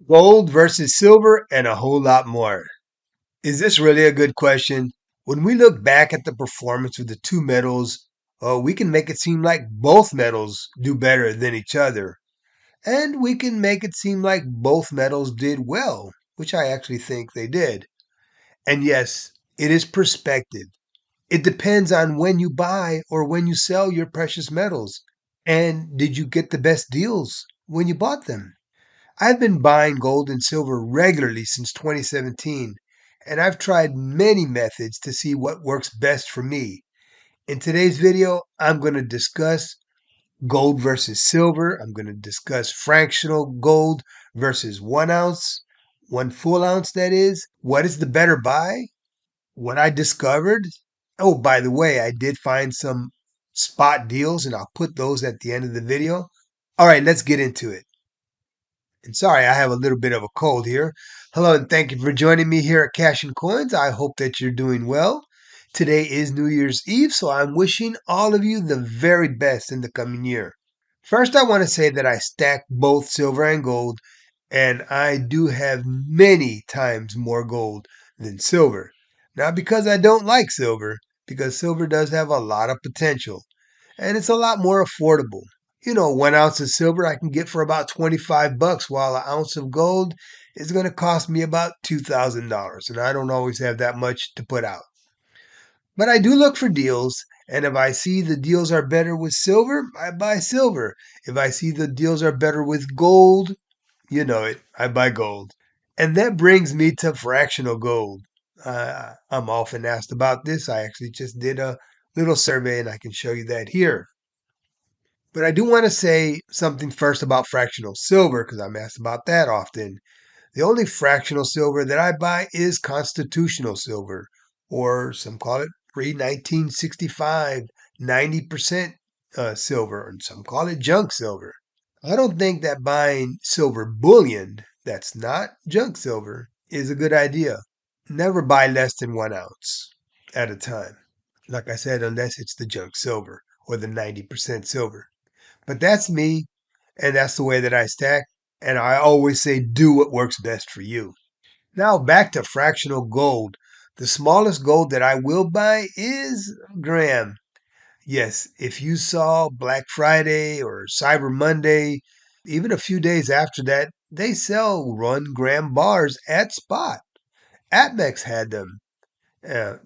Gold versus silver and a whole lot more. Is this really a good question? When we look back at the performance of the two metals, we can make it seem like both metals do better than each other. And we can make it seem like both metals did well, which I actually think they did. And yes, it is perspective. It depends on when you buy or when you sell your precious metals. And did you get the best deals when you bought them? I've been buying gold and silver regularly since 2017, and I've tried many methods to see what works best for me. In today's video, I'm going to discuss gold versus silver. I'm going to discuss fractional gold versus 1 ounce, 1 full ounce, that is. What is the better buy? What I discovered. Oh, by the way, I did find some spot deals, and I'll put those at the end of the video. All right, let's get into it. And sorry, I have a little bit of a cold here. Hello, and thank you for joining me here at Cash and Coins. I hope that you're doing well. Today is New Year's Eve, so I'm wishing all of you the very best in the coming year. First, I want to say that I stack both silver and gold, and I do have many times more gold than silver. Not because I don't like silver, because silver does have a lot of potential, and it's a lot more affordable. 1 ounce of silver I can get for about 25 bucks, while an ounce of gold is going to cost me about $2,000. And I don't always have that much to put out. But I do look for deals. And if I see the deals are better with silver, I buy silver. If I see the deals are better with gold, you know it, I buy gold. And that brings me to fractional gold. I'm often asked about this. I actually just did a little survey and I can show you that here. But I do want to say something first about fractional silver because I'm asked about that often. The only fractional silver that I buy is constitutional silver, or some call it pre 1965, 90% silver, and some call it junk silver. I don't think that buying silver bullion that's not junk silver is a good idea. Never buy less than 1 ounce at a time. Like I said, unless it's the junk silver or the 90% silver. But that's me, and that's the way that I stack. And I always say, do what works best for you. Now, back to fractional gold. The smallest gold that I will buy is a gram. Yes, if you saw Black Friday or Cyber Monday, even a few days after that, they sell 1 gram bars at spot. Atmex had them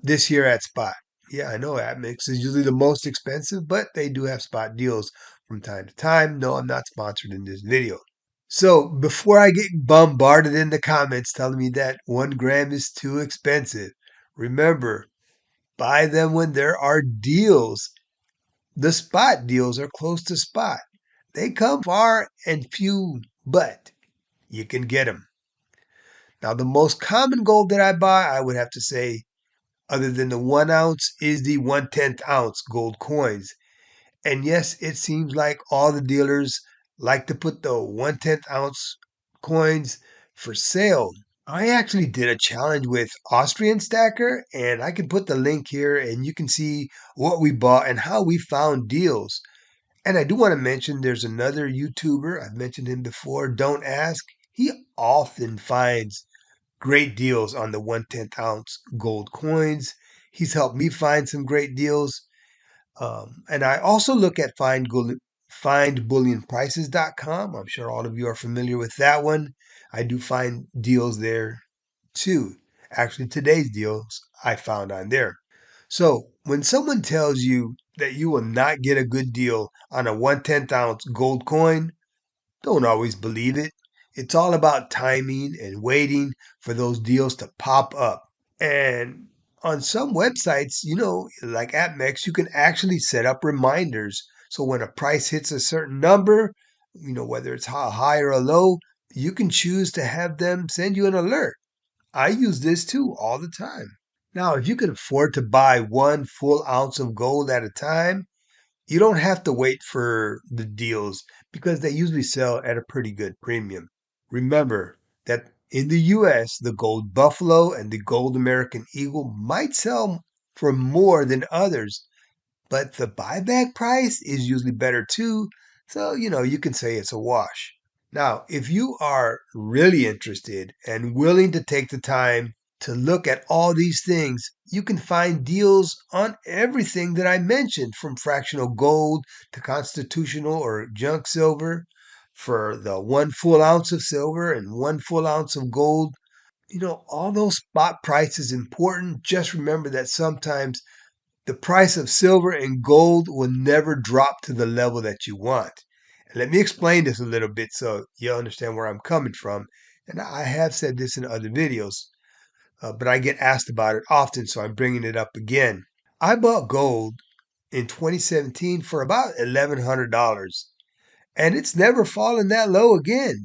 this year at spot. Yeah, I know Atmix is usually the most expensive, but they do have spot deals from time to time. No, I'm not sponsored in this video. So before I get bombarded in the comments telling me that 1 gram is too expensive, remember, buy them when there are deals. The spot deals are close to spot. They come far and few, but you can get them. Now, the most common gold that I buy, I would have to say, other than the 1 ounce, is the 1/10 ounce gold coins. And yes, it seems like all the dealers like to put the 1/10 ounce coins for sale. I actually did a challenge with Austrian Stacker, and I can put the link here and you can see what we bought and how we found deals. And I do want to mention there's another YouTuber, I've mentioned him before, Don't Ask. He often finds great deals on the 1/10 ounce gold coins. He's helped me find some great deals. And I also look at findbullionprices.com. I'm sure all of you are familiar with that one. I do find deals there too. Actually, today's deals I found on there. So when someone tells you that you will not get a good deal on a 1/10 ounce gold coin, don't always believe it. It's all about timing and waiting for those deals to pop up. And on some websites, like AppMex, you can actually set up reminders. So when a price hits a certain number, whether it's high or a low, you can choose to have them send you an alert. I use this too all the time. Now, if you can afford to buy 1 full ounce of gold at a time, you don't have to wait for the deals because they usually sell at a pretty good premium. Remember that in the US, the gold buffalo and the gold American eagle might sell for more than others, but the buyback price is usually better too. So, you can say it's a wash. Now, if you are really interested and willing to take the time to look at all these things, you can find deals on everything that I mentioned, from fractional gold to constitutional or junk silver, for the 1 full ounce of silver and 1 full ounce of gold. All those spot prices important. Just remember that sometimes the price of silver and gold will never drop to the level that you want. And let me explain this a little bit so you understand where I'm coming from. And I have said this in other videos, but I get asked about it often, so I'm bringing it up again. I bought gold in 2017 for about $1,100, and it's never fallen that low again.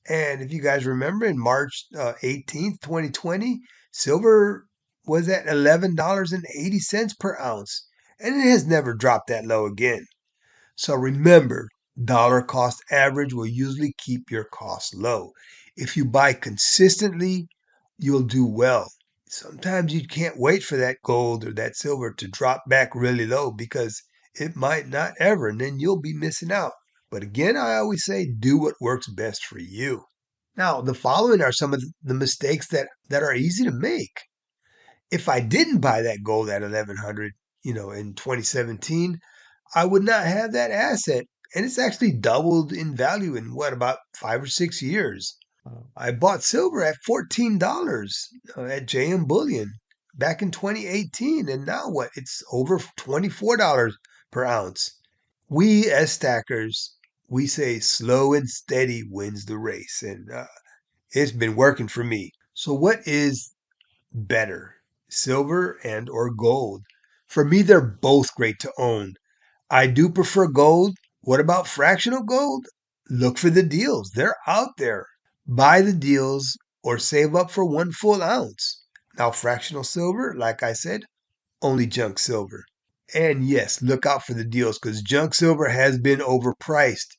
And if you guys remember, in March 18th, 2020, silver was at $11.80 per ounce, and it has never dropped that low again. So remember, dollar cost average will usually keep your costs low. If you buy consistently, you'll do well. Sometimes you can't wait for that gold or that silver to drop back really low, because it might not ever, and then you'll be missing out. But again, I always say, do what works best for you. Now, the following are some of the mistakes that are easy to make. If I didn't buy that gold at 1100, in 2017, I would not have that asset. And it's actually doubled in value in about 5 or 6 years. I bought silver at $14 at JM Bullion back in 2018. And now what? It's over $24 per ounce. We as stackers, we say slow and steady wins the race. And it's been working for me. So what is better, silver and or gold? For me, they're both great to own. I do prefer gold. What about fractional gold? Look for the deals. They're out there. Buy the deals or save up for 1 full ounce. Now, fractional silver, like I said, only junk silver. And yes, look out for the deals, because junk silver has been overpriced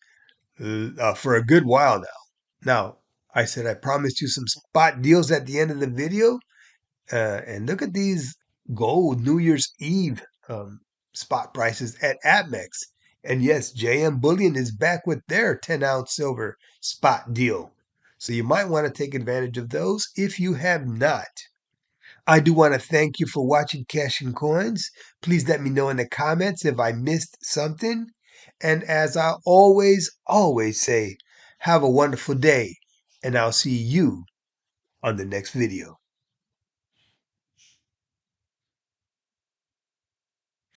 for a good while now. Now, I said I promised you some spot deals at the end of the video. And look at these gold New Year's Eve spot prices at Amex. And yes, JM Bullion is back with their 10-ounce silver spot deal. So you might want to take advantage of those if you have not. I do want to thank you for watching Cash and Coins. Please let me know in the comments if I missed something. And as I always say, have a wonderful day, and I'll see you on the next video.